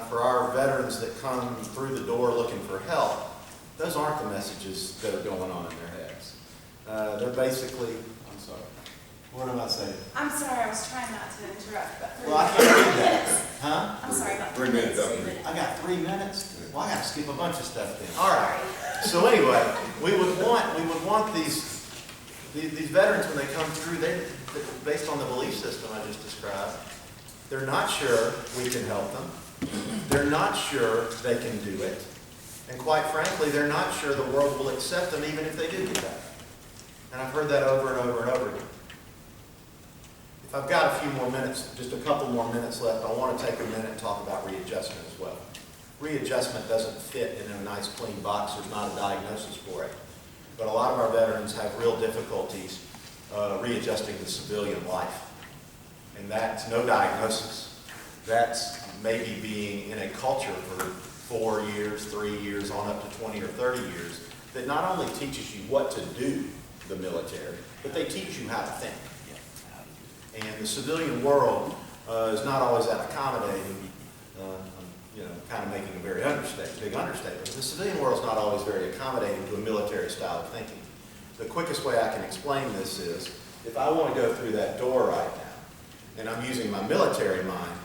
for our veterans that come through the door looking for help, those aren't the messages that are going on in their heads. They're basically, I'm sorry, what am I saying? I'm sorry, I was trying not to interrupt, but Well, I can't do that. Huh? I'm sorry about 3 minutes. I got 3 minutes? Well, I got to skip a bunch of stuff then. All right. So anyway, we would want these veterans when they come through, based on the belief system I just described, they're not sure we can help them. They're not sure they can do it. And quite frankly, they're not sure the world will accept them even if they do get better. And I've heard that over and over and over again. If I've got a few more minutes, just a couple more minutes left, I want to take a minute and talk about readjustment as well. Readjustment doesn't fit in a nice clean box. There's not a diagnosis for it. But a lot of our veterans have real difficulties readjusting to civilian life. And that's no diagnosis. That's maybe being in a culture for 4 years, 3 years, on up to 20 or 30 years, that not only teaches you what to do, the military, but they teach you how to think. And the civilian world is not always that accommodating. Kind of making a very big understatement. The civilian world is not always very accommodating to a military style of thinking. The quickest way I can explain this is, if I want to go through that door right now, and I'm using my military mind,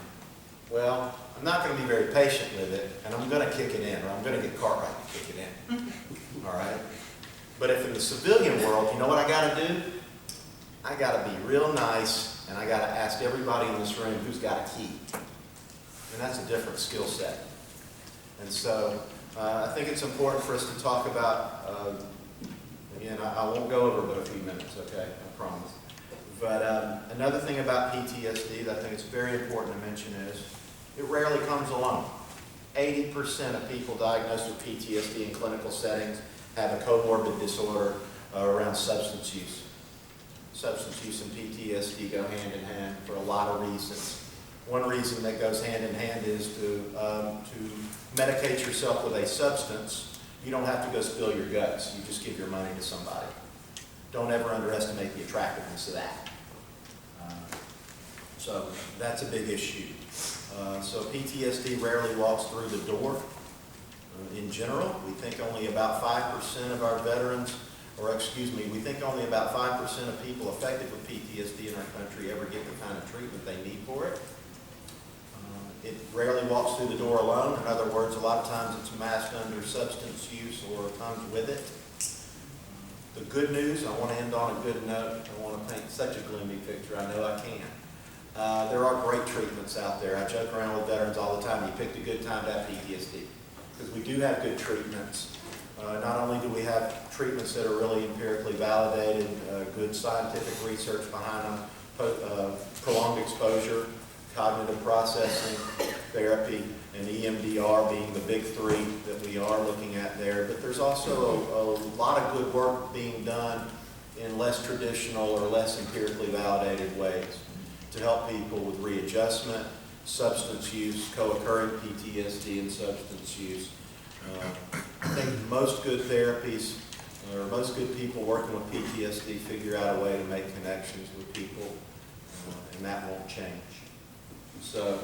well, I'm not going to be very patient with it, and I'm going to kick it in, or I'm going to get Cartwright to kick it in. All right? But if in the civilian world, you know what I got to do? I got to be real nice, and I got to ask everybody in this room who's got a key. And that's a different skill set. And so I think it's important for us to talk about, again, I won't go over but a few minutes, okay? I promise. But another thing about PTSD that I think it's very important to mention is it rarely comes alone. 80% of people diagnosed with PTSD in clinical settings have a comorbid disorder around substance use. Substance use and PTSD go hand in hand for a lot of reasons. One reason that goes hand in hand is to medicate yourself with a substance. You don't have to go spill your guts. You just give your money to somebody. Don't ever underestimate the attractiveness of that. So that's a big issue. So PTSD rarely walks through the door. In general, we think only about 5% of our veterans, we think only about 5% of people affected with PTSD in our country ever get the kind of treatment they need for it. It rarely walks through the door alone. In other words, a lot of times it's masked under substance use or comes with it. The good news, I want to end on a good note. I want to paint such a gloomy picture. I know I can. There are great treatments out there. I joke around with veterans all the time. You picked a good time to have PTSD because we do have good treatments. Not only do we have treatments that are really empirically validated, good scientific research behind them, prolonged exposure, cognitive processing, therapy, and EMDR being the big three that we are looking at there. But there's also a lot of good work being done in less traditional or less empirically validated ways to help people with readjustment, substance use, co-occurring PTSD, and substance use. I think most good therapies, or most good people working with PTSD figure out a way to make connections with people, and that won't change. So,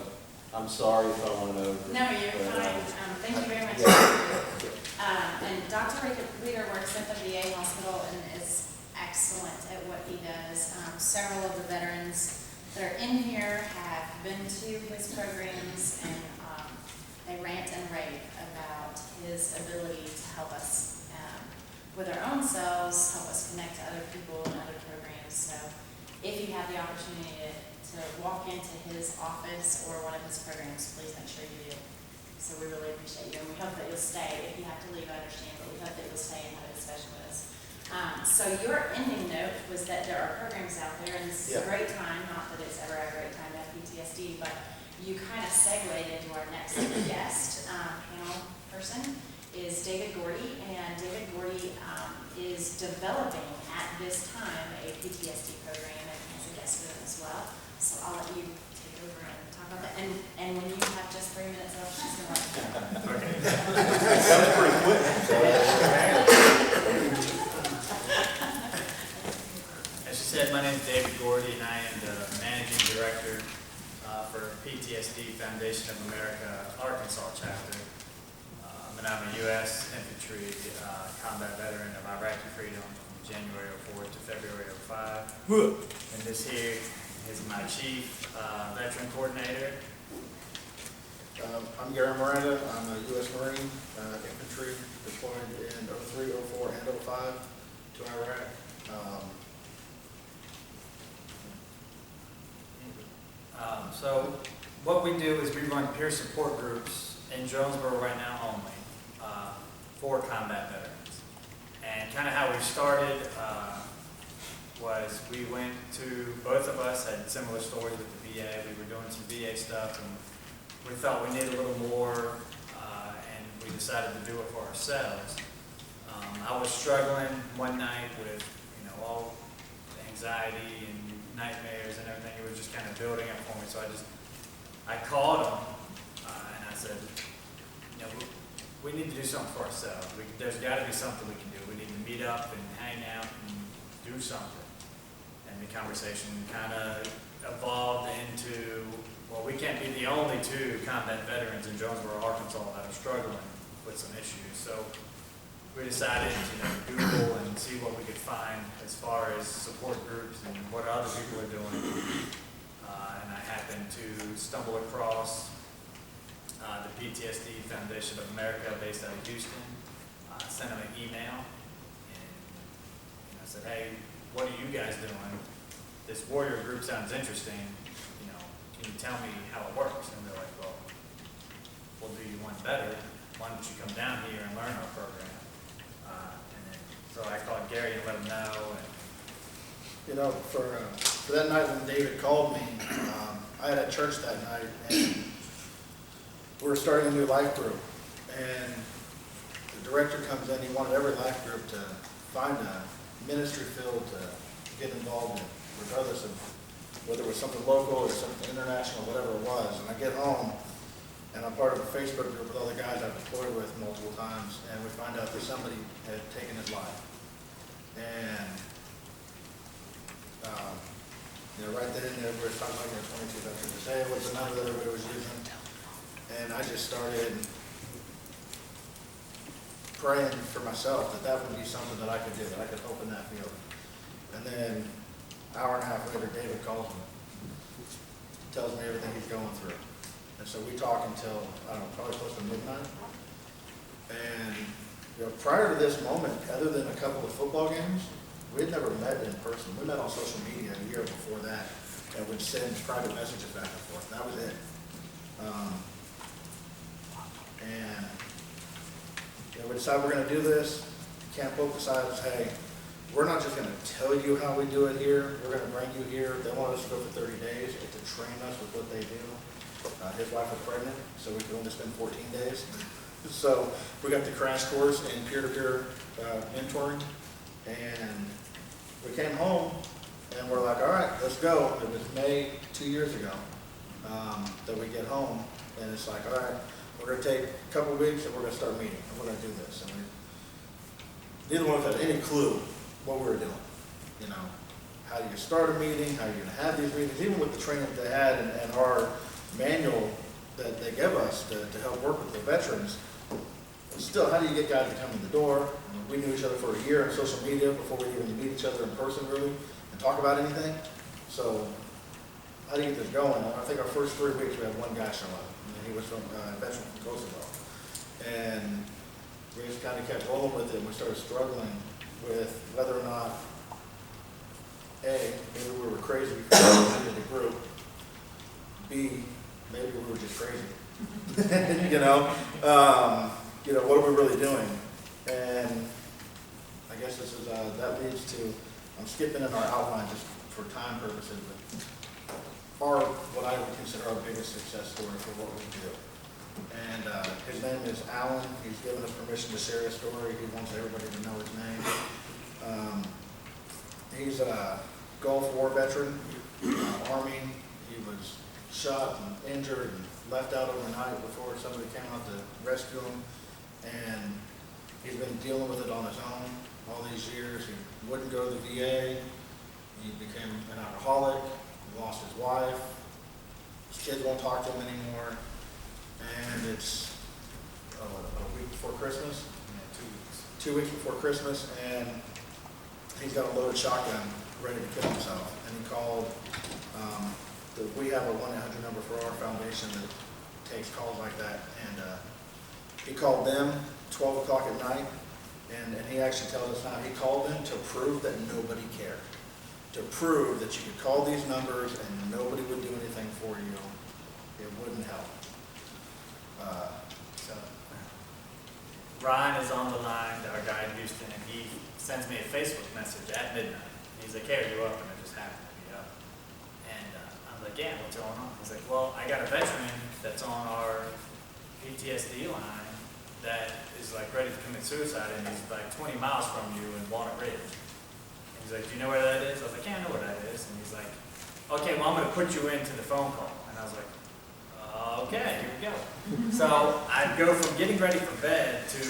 I'm sorry if I went over. No, you're fine. Thank you very much. And Dr. Reeder works at the VA hospital and is excellent at what he does. Several of the veterans that are in here have been to his programs, and they rant and rave about his ability to help us with our own selves, help us connect to other people and other programs. So if you have the opportunity to walk into his office or one of his programs, please make sure you do. So we really appreciate you, and we hope that you'll stay. If you have to leave, I understand, but we hope that you'll stay and have a discussion with us. So your ending note was that there are programs out there, and this is a great time, not that it's ever a great time to have PTSD, but you kind of segued into our next guest panel person is David Gordy, and David Gordy is developing at this time a PTSD program and has a guest with him as well. So I'll let you take over and talk about that. And when you have just 3 minutes left, she's going to let you. That was pretty quick. As she said, my name is David Gordy, and I am the Managing Director for PTSD Foundation Foundation of America Arkansas chapter. And I'm a U.S. infantry combat veteran of Iraqi freedom from January 04 to February 05. And this here is my chief veteran coordinator. I'm Gary Miranda. I'm a U.S. Marine infantry deployed in 03, 04, and 05 to Iraq. So what we do is we run peer support groups in Jonesboro right now only for combat veterans. And kind of how we started was we went to, both of us had similar stories with the VA. We were doing some VA stuff and we thought we needed a little more and we decided to do it for ourselves. I was struggling one night with, all the anxiety and nightmares and everything. It was just kind of building up for me. So I called him and I said, we need to do something for ourselves. There's got to be something we can do. We need to meet up and hang out and do something. And the conversation kind of evolved into, well, we can't be the only two combat veterans in Jonesboro, Arkansas that are struggling with some issues. So we decided to Google and see what we could find as far as support groups and what other people are doing. And I happened to stumble across the PTSD Foundation of America based out of Houston. I sent them an email and I said, hey, what are you guys doing? This warrior group sounds interesting. Can you tell me how it works? And they're like, well, we'll do you one better. Why don't you come down here and learn our program? So I called Gary and let him know. And For that night when David called me, I had at church that night, and we were starting a new life group. And the director comes in, he wanted every life group to find a ministry field to get involved in, regardless of whether it was something local or something international, whatever it was. And I get home, and I'm part of a Facebook group with all the guys I've deployed with multiple times, and we find out that somebody had taken his life. And, right then and there, we were talking like 22 veterans a day was the number that everybody was using. And I just started praying for myself that that would be something that I could do, that I could open that field. And then an hour and a half later, David calls me, tells me everything he's going through. And so we talk until, probably close to midnight. And, prior to this moment, other than a couple of football games, we had never met in person. We met on social media a year before that and would send private messages back and forth. That was it. We decided we're going to do this. Camp Hope decides, hey, we're not just going to tell you how we do it here. We're going to bring you here. They want us to go for 30 days to train us with what they do. His wife was pregnant, so we could only spend 14 days. So we got the crash course in peer-to-peer mentoring, and we came home, and we're like, all right, let's go. It was May 2 years ago that we get home, and it's like, all right, we're going to take a couple of weeks, and we're going to start meeting, and we're going to do this. And neither one of us had any clue what we were doing. How do you start a meeting? How are you going to have these meetings? Even with the training that they had and our manual that they give us to help work with the veterans, still, how do you get guys to come in the door? We knew each other for a year on social media before we even meet each other in person, really, and talk about anything. So how do you get this going? I think our first 3 weeks, we had one guy show up. He was from a veteran from Kosovo. And we just kind of kept rolling with it, and we started struggling with whether or not, A, maybe we were crazy before we needed a group. B, maybe we were just crazy. What are we really doing? And I guess this is that leads to, I'm skipping in our outline just for time purposes, but what I would consider our biggest success story for what we do. And his name is Alan. He's given us permission to share his story. He wants everybody to know his name. He's a Gulf War veteran, Army. He was shot and injured and left out overnight before somebody came out to rescue him. And he's been dealing with it on his own all these years. He wouldn't go to the VA. He became an alcoholic. He lost his wife. His kids won't talk to him anymore. 2 weeks before Christmas, and he's got a loaded shotgun ready to kill himself. And he called, we have a 1-800 number for our foundation that takes calls like that. And he called them 12 o'clock at night, and he actually tells us now he called them to prove that nobody cared. To prove that you could call these numbers and nobody would do anything for you. It wouldn't help. So Ryan is on the line, our guy in Houston, and he sends me a Facebook message at midnight. He's like, "Hey, are you up?" And I just happened to be up. And I'm like, "Yeah, what's going on?" He's like, "Well, I got a veteran that's on our PTSD line that is like ready to commit suicide, and he's like 20 miles from you in Walnut Ridge." And he's like, "Do you know where that is?" I was like, "Yeah, I know where that is." And he's like, "Okay, well, I'm going to put you into the phone call." And I was like, "Okay, here we go." So I go from getting ready for bed to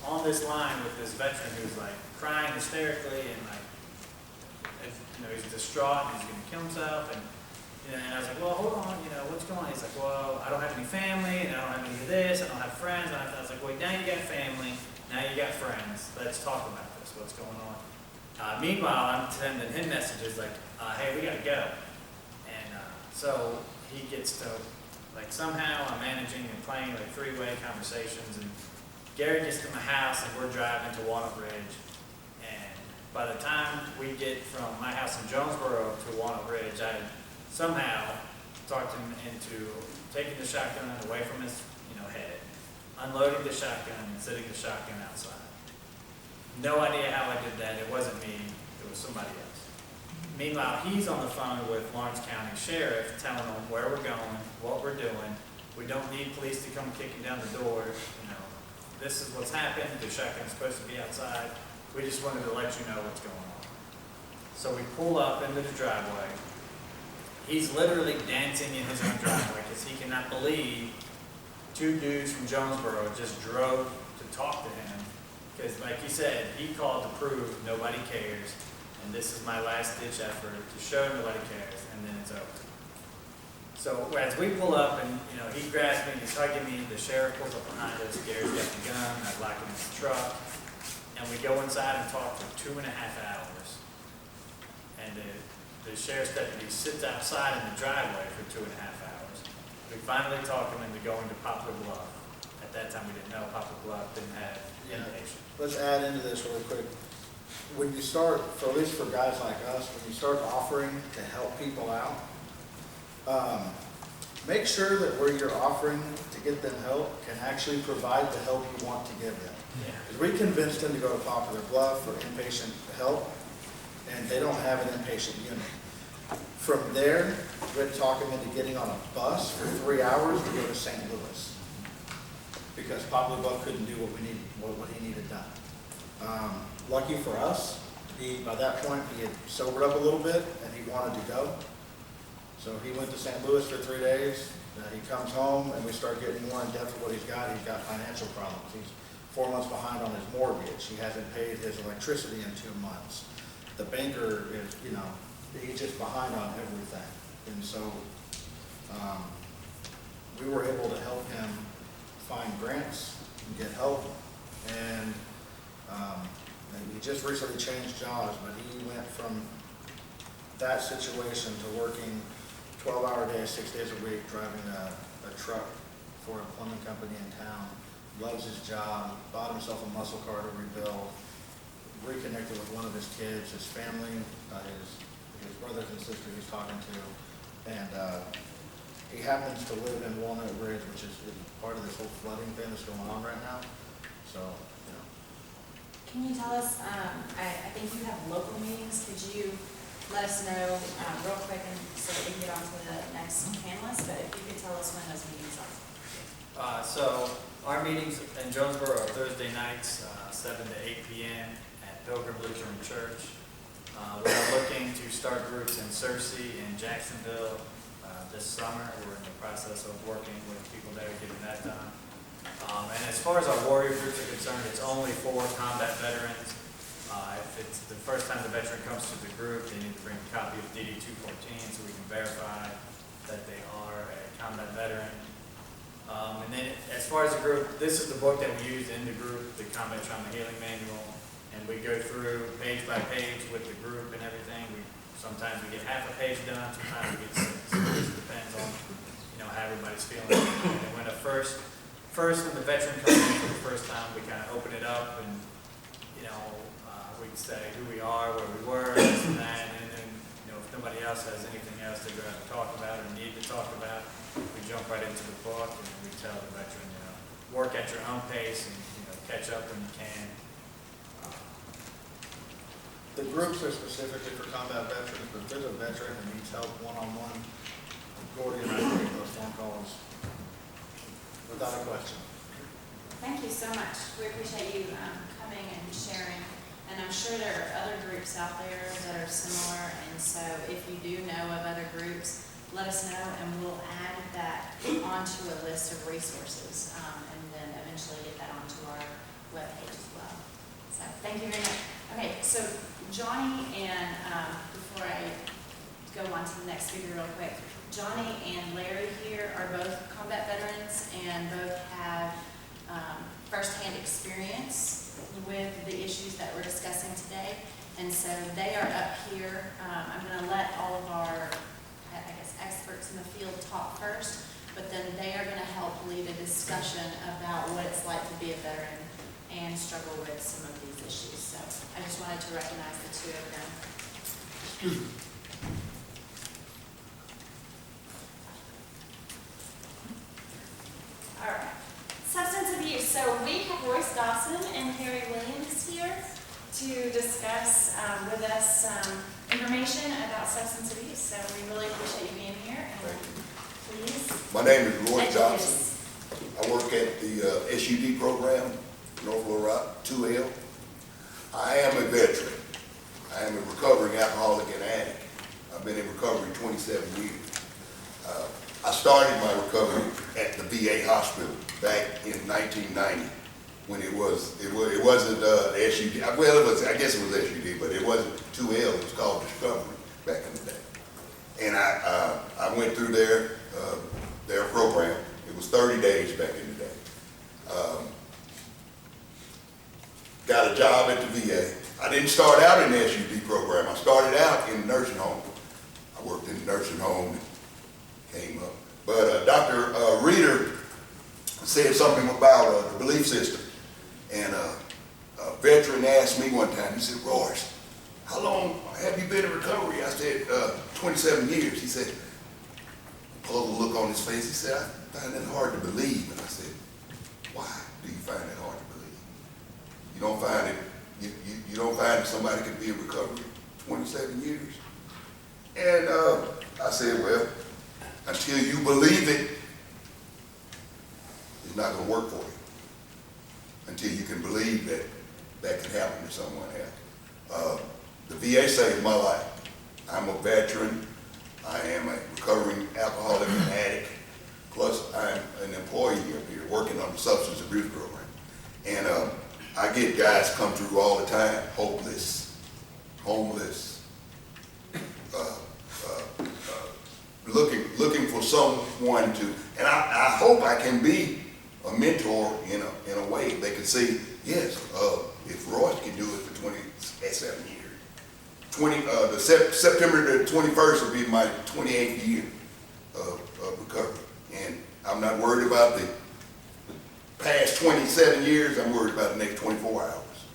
on this line with this veteran who's like crying hysterically and like, he's distraught and he's going to kill himself. And I was like, "Well, hold on, what's going on?" He's like, "Well, I don't have any family, and I don't have any of this, I don't have friends." And I was like, "Well, now you got family, now you got friends, let's talk about this, what's going on?" Meanwhile, I'm sending him messages like, "Hey, we got to go." And so he gets to, like, somehow I'm managing and playing like three-way conversations, and Gary gets to my house and we're driving to Walnut Ridge. And by the time we get from my house in Jonesboro to Walnut Ridge, I somehow talked him into taking the shotgun away from his head, unloading the shotgun and sitting the shotgun outside. No idea how I did that. It wasn't me, it was somebody else. Meanwhile, he's on the phone with Lawrence County Sheriff telling them where we're going, what we're doing. We don't need police to come kicking down the door. This is what's happened. The shotgun's supposed to be outside. We just wanted to let you know what's going on. So we pull up into the driveway. He's literally dancing in his own driveway because he cannot believe two dudes from Jonesboro just drove to talk to him. Because like he said, he called to prove nobody cares. And this is my last ditch effort to show nobody cares, and then it's over. So as we pull up and, he grabs me, he's hugging me, the sheriff pulls up behind us, Gary's got the gun, I lock him in the truck, and we go inside and talk for 2.5 hours. And the sheriff's deputy sits outside in the driveway for 2.5 hours. We finally talk him into going to Poplar Bluff. At that time, we didn't know Poplar Bluff didn't have inpatient. Let's add into this really quick. When you start, for at least for guys like us, when you start offering to help people out, make sure that where you're offering to get them help can actually provide the help you want to give them. Because we convinced them to go to Poplar Bluff for inpatient help, and they don't have an inpatient unit. From there, we'd talk them into getting on a bus for 3 hours to go to St. Louis, because Poplar Bluff couldn't do what he needed done. Lucky for us, by that point he had sobered up a little bit and he wanted to go. So he went to St. Louis for 3 days. He comes home and we start getting more in depth with what he's got. He's got financial problems. He's 4 months behind on his mortgage. He hasn't paid his electricity in 2 months. The banker is, he's just behind on everything. And so we were able to help him find grants and get help. And he just recently changed jobs, but he went from that situation to working 12-hour days, 6 days a week, driving a truck for a plumbing company in town. Loves his job, bought himself a muscle car to rebuild, reconnected with one of his kids, his family, his brothers and sisters he's talking to, and he happens to live in Walnut Ridge, which is part of this whole flooding thing that's going on right now. So, Can you tell us, I think you have local meetings, could you let us know real quick and so that we can get on to the next panelist, but if you could tell us when those meetings are. So our meetings in Jonesboro are Thursday nights, 7 to 8 p.m. at Pilgrim Lutheran Church. We are looking to start groups in Searcy and Jacksonville this summer. We're in the process of working with people there, getting that done. And as far as our warrior groups are concerned, it's only for combat veterans. If it's the first time the veteran comes to the group, they need to bring a copy of DD 214 so we can verify that they are a combat veteran. And then as far as the group, this is the book that we use in the group, the Combat Trauma Healing Manual. And we go through page by page with the group and everything. Sometimes we get half a page done, sometimes we get 6. So it just depends on, how everybody's feeling. And when when the veteran comes in for the first time, we kind of open it up and, we can say who we are, where we were, this and that. And then, if nobody else has anything else to go out and talk about or need to talk about, we jump right into the book and we tell the veteran, work at your own pace and, catch up when you can. The groups are specifically for combat veterans, but if there's a veteran that needs help one-on-one, Gordy and I take those phone calls without a question. Thank you so much. We appreciate you coming and sharing. And I'm sure there are other groups out there that are similar. And so if you do know of other groups, let us know and we'll add that onto a list of resources and then eventually get that onto our webpage as well. So thank you very much. Okay, so Johnny and, before I go on to the next speaker real quick, Johnny and Larry here are both combat veterans and both have firsthand experience with the issues that we're discussing today. And so they are up here. I'm going to let all of our, experts in the field talk first, but then they are going to help lead a discussion about what it's like to be a veteran and struggle with some of these issues. So I just wanted to recognize the two of them. Excuse me. All right. Substance abuse. So we have Royce Dobson and Harry Williams here to discuss with us information about substance abuse. So we really appreciate you being here. And please. My name is Royce educate Dobson. us. I work at the SUD program, North Little Rock, 2L. I am a veteran. I am a recovering alcoholic and addict. I've been in recovery 27 years. I started my recovery at the VA hospital back in 1990 when it wasn't SUD. Well, I guess it was SUD, but it wasn't 2L. It was called Discovery back in the day. And I went through their program. It was 30 days back in the day. Got a job at the VA. I didn't start out in the SUD program. I started out in the nursing home. I worked in the nursing home and came up. But Dr. Reeder said something about the belief system. And a veteran asked me one time, he said, Royce, how long have you been in recovery? I said, 27 years. He said, pulled a look on his face. He said, I find it hard to believe. And I said, why do you find it hard to believe? You don't find it, you don't find that somebody can be in recovery 27 years? And I said, well, until you believe it, it's not going to work for you. Until you can believe that that can happen to someone else. The VA saved my life. I'm a veteran. I am a recovering alcoholic and addict. Plus, I'm an employee up here working on the substance abuse program. And I get guys come through all the time, hopeless, homeless, looking for someone to, and I hope I can be a mentor in a way. They can say, yes, if Royce can do it for 27 years. September the 21st will be my 28th year of recovery. And I'm not worried about the past 27 years. I'm worried about the next 24 hours,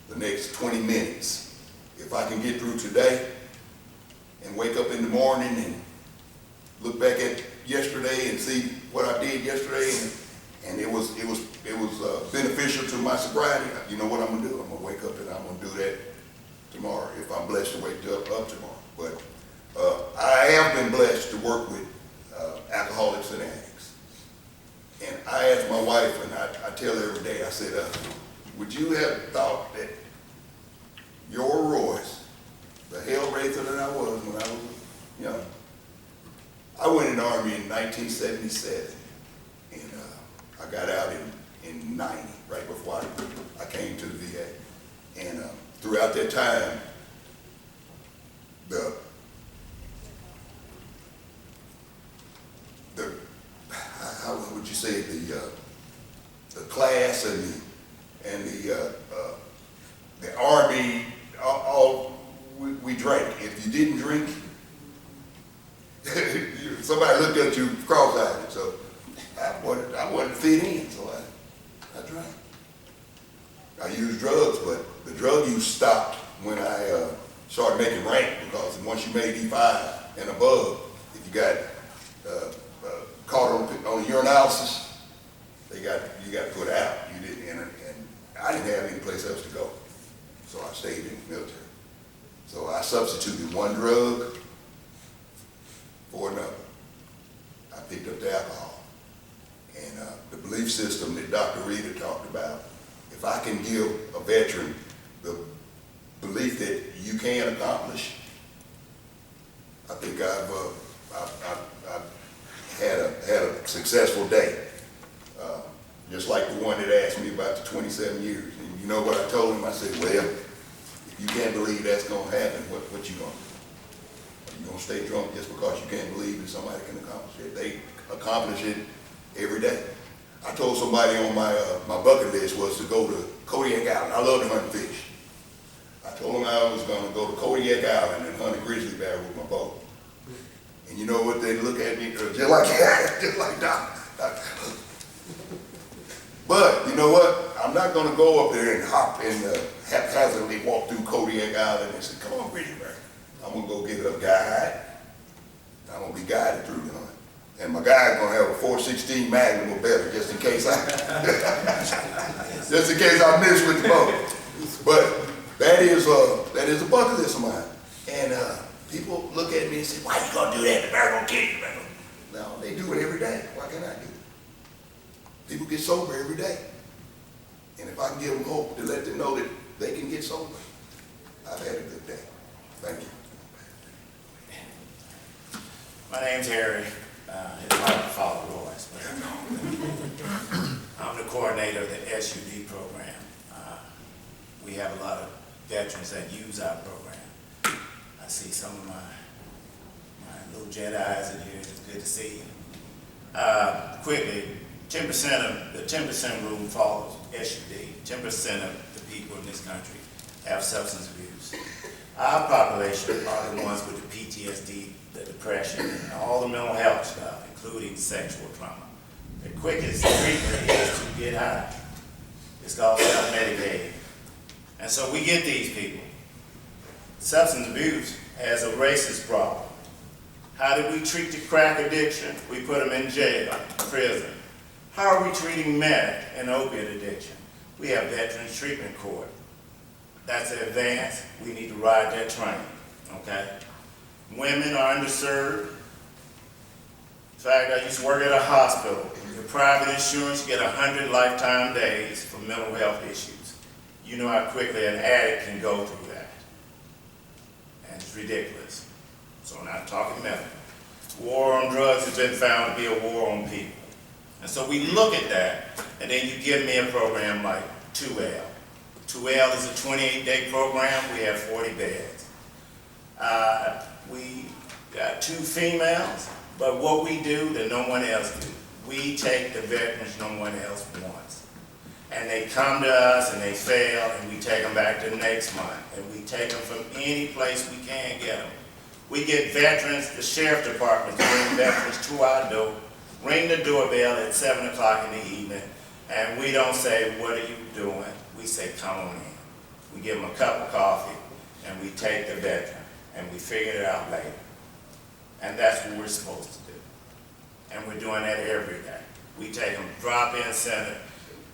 the next 20 minutes. If I can get through today and wake up in the morning and look back at yesterday and see what I did yesterday, and it was beneficial to my sobriety, you know what I'm gonna do? I'm gonna wake up and I'm gonna do that tomorrow if I'm blessed to wake up tomorrow. But I have been blessed to work with alcoholics and addicts. And I asked my wife, and I tell her every day, I said, would you have thought that your Royce, the hell-raiser that I was when I was young, I went in the Army in 1977, and I got out in 90, right before I came to the VA. And throughout that time, how would you say it, the class and the Army, we drank. If you didn't drink, somebody looked at you cross-eyed. So I wanted to fit in, so I drank. I used drugs, but the drug use stopped when I started making rank, because once you made E5 and above, if you got caught on urinalysis, you got put out. You didn't enter, and I didn't have any place else to go, so I stayed in the military. So I substituted one drug for another. I picked up the alcohol, and the belief system that Dr. Rita talked about. If I can give a veteran the belief that you can accomplish, I think I've had a successful day. Just like the one that asked me about the 27 years. And you know what I told him? I said, well, if you can't believe that's going to happen, what you going to do? Are you going to stay drunk just because you can't believe that somebody can accomplish it? They accomplish it every day. I told somebody on my bucket list was to go to Kodiak Island. I love to hunt and fish. I told them I was going to go to Kodiak Island and hunt a grizzly bear with my bow. And you know what? They look at me just like Doc. But you know what? I'm not going to go up there and hop and haphazardly walk through Kodiak Island and say, come on, grizzly bear. I'm going to go get a guide. I'm going to be guided through the hunt. And my guy's going to have a 416 Magnum or better, just in case I miss with the bow. But that is a bucket list of mine. And people look at me and say, why you going to do that? The bear going to kill you, man. No, they do it every day. Why can't I do it? People get sober every day. And if I can give them hope to let them know that they can get sober, I've had a good day. Thank you. My name's Harry. It's hard to follow Royce, but I'm the coordinator of the SUD program. We have a lot of veterans that use our program. I see some of my little Jedis in here. It's good to see you. Quickly, 10% of the 10% rule follows SUD. 10% of the people in this country have substance abuse. Our population are the ones with the PTSD, the depression, and all the mental health stuff, including sexual trauma. The quickest treatment is to get high. It's called self-medicating. And so we get these people. Substance abuse has a racist problem. How did we treat the crack addiction? We put them in jail, prison. How are we treating meth and opiate addiction? We have Veterans Treatment Court. That's an advance. We need to ride that train, okay? Women are underserved. In fact, I used to work at a hospital. Your private insurance, you get 100 lifetime days for mental health issues. You know how quickly an addict can go through that. And it's ridiculous. So we're not talking medical. War on drugs has been found to be a war on people. And so we look at that, and then you give me a program like 2L. 2L is a 28-day program. We have 40 beds. We got 2 females, but what we do that no one else do, we take the veterans no one else wants. And they come to us and they fail, and we take them back the next month. And we take them from any place we can get them. We get veterans, the sheriff department, to bring veterans to our door, ring the doorbell at 7 o'clock in the evening, and we don't say, what are you doing? We say, come on in. We give them a cup of coffee, and we take the veteran, and we figure it out later. And that's what we're supposed to do. And we're doing that every day. We take them drop-in center.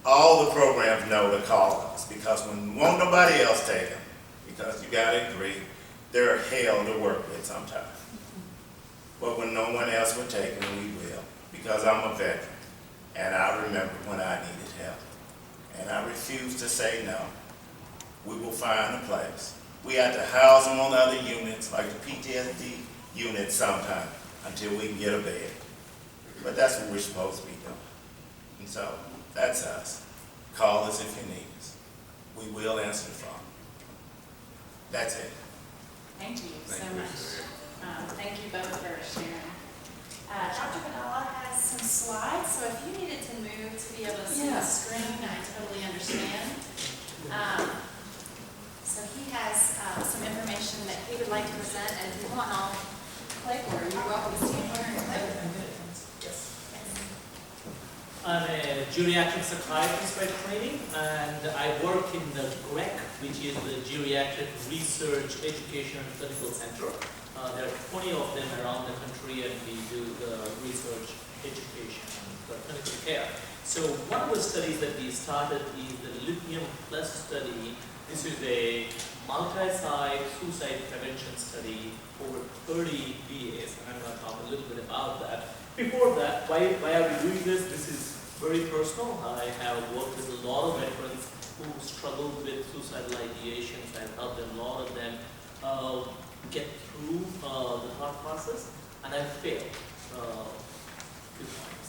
All the programs know to call us, because when won't nobody else take them, because you gotta agree, they're hell to work with sometimes. But when no one else will take them, we will, because I'm a veteran, and I remember when I needed help. And I refuse to say no. We will find a place. We have to house them on other units, like the PTSD unit sometime, until we can get a bed. But that's what we're supposed to be doing. And so, that's us. Call us if you need us. We will answer the phone. That's it. Thank you so much. Thank you both for sharing. Dr. Padala has some slides, so if you needed to move to be able to see the screen, I totally understand. So he has some information that he would like to present, and if you want, I'll click, or you're welcome to stand here and click. I'm a geriatric psychiatrist by training, and I work in the GREC, which is the Geriatric Research, Education, and Clinical Center. There are 20 of them around the country, and we do the research, education, and the clinical care. So one of the studies that we started is the Lithium Plus study. This is a multi-site suicide prevention study over 30 VAs, and I'm going to talk a little bit about that. Before that, why are we doing this? This is very personal. I have worked with a lot of veterans who struggled with suicidal ideations. I've helped a lot of them get through the thought process, and I've failed a few times.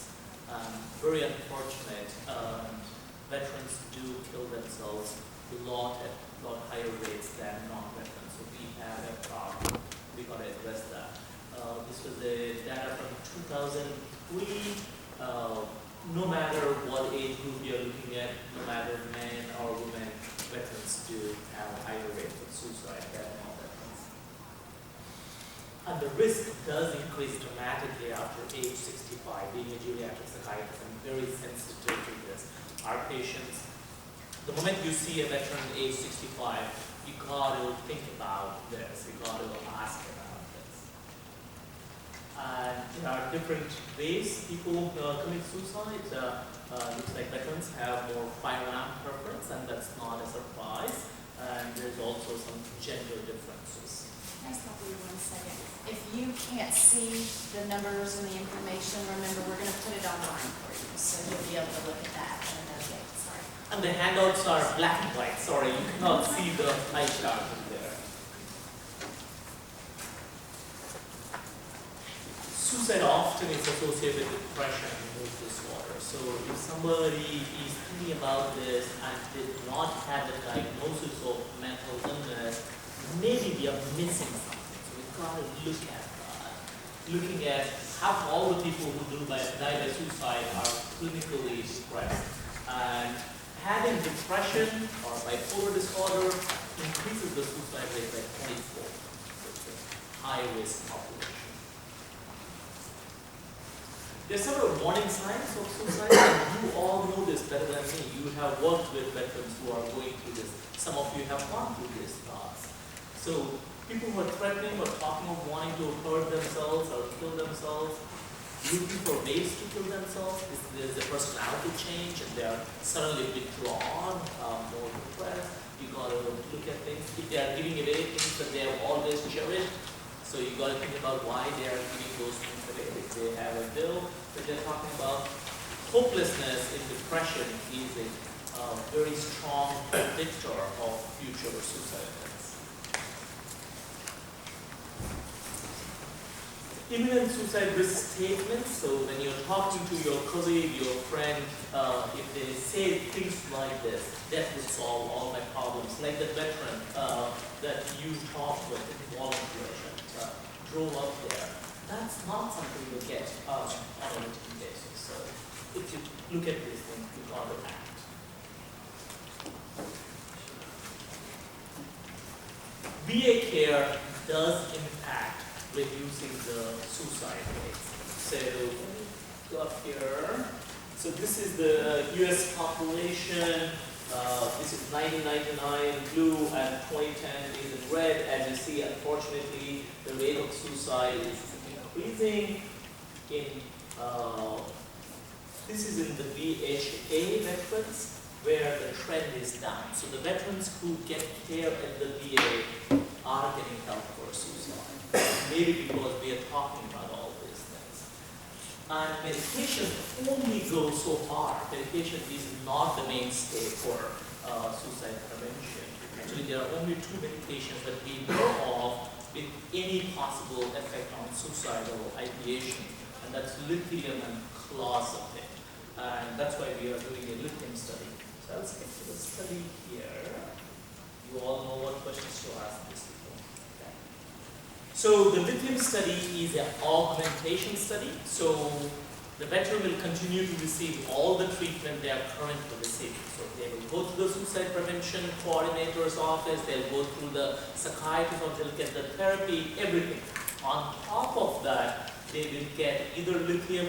Very unfortunate. Veterans do kill themselves a lot at a lot higher rates than non-veterans. So we have a problem. We got to address that. This was the data from 2003. No matter what age group you're looking at, no matter men or women, veterans do have higher rates of suicide than non-veterans. And the risk does increase dramatically after age 65. Being a geriatric psychiatrist, I'm very sensitive to this. Our patients, the moment you see a veteran age 65, you got to think about this. You got to ask about this. And there are different ways people commit suicide. Looks like veterans have more firearm preference, and that's not a surprise. And there's also some gender differences. Can I stop you 1 second? If you can't see the numbers and the information, remember, we're going to put it online for you, so you'll be able to look at that. Sorry. And the handouts are black and white. Sorry, you cannot see the pie chart in there. Suicide often is associated with depression and mood disorder. So if somebody is thinking about this and did not have a diagnosis of mental illness, maybe we are missing something. So we've got to look at that. Looking at how all the people who die by suicide are clinically depressed. And having depression or bipolar disorder increases the suicide rate by 24. It's a high-risk population. There are several warning signs of suicide, and you all know this better than me. You have worked with veterans who are going through this. Some of you have gone through these thoughts. So people who are threatening or talking of wanting to hurt themselves or kill themselves, looking for ways to kill themselves, there's a personality change and they are suddenly withdrawn, more depressed. You got to look at things. If they are giving away things that they have always cherished, so you got to think about why they are giving those things away. If they have a bill that they're talking about, hopelessness in depression is a very strong predictor of future suicide events. Imminent suicide risk statements. So when you're talking to your colleague, your friend, if they say things like this, that will solve all my problems. Like the veteran that you talked with in volunteer, drove up there. That's not something you get on a routine basis. So if you look at these things, you got to act. VA care does impact reducing the suicide rates. So let me go up here. So this is the US population. This is 1999 in blue and 2010 is in red. As you see, unfortunately, the rate of suicide is increasing. This is in the VHA veterans, where the trend is down. So the veterans who get care at the VA are getting help for suicide. Maybe because we are talking about all these things. And medication only goes so far. Medication is not the mainstay for suicide prevention. Actually, there are only 2 medications that we know of with any possible effect on suicidal ideation, and that's lithium and clozapine. And that's why we are doing a lithium study. So I'll skip to the study here. You all know what questions to ask these people. Okay. So the lithium study is an augmentation study. So the veteran will continue to receive all the treatment they are currently receiving. So they will go through the suicide prevention coordinator's office, they'll go through the psychiatrist office, they'll get the therapy, everything. On top of that, they will get either lithium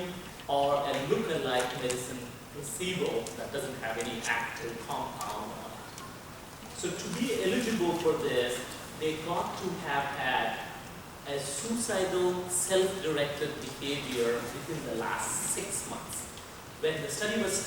or a look-alike medicine placebo that doesn't have any active compound on it. So to be eligible for this, they got to have had a suicidal self-directed behavior within the last 6 months. When the study was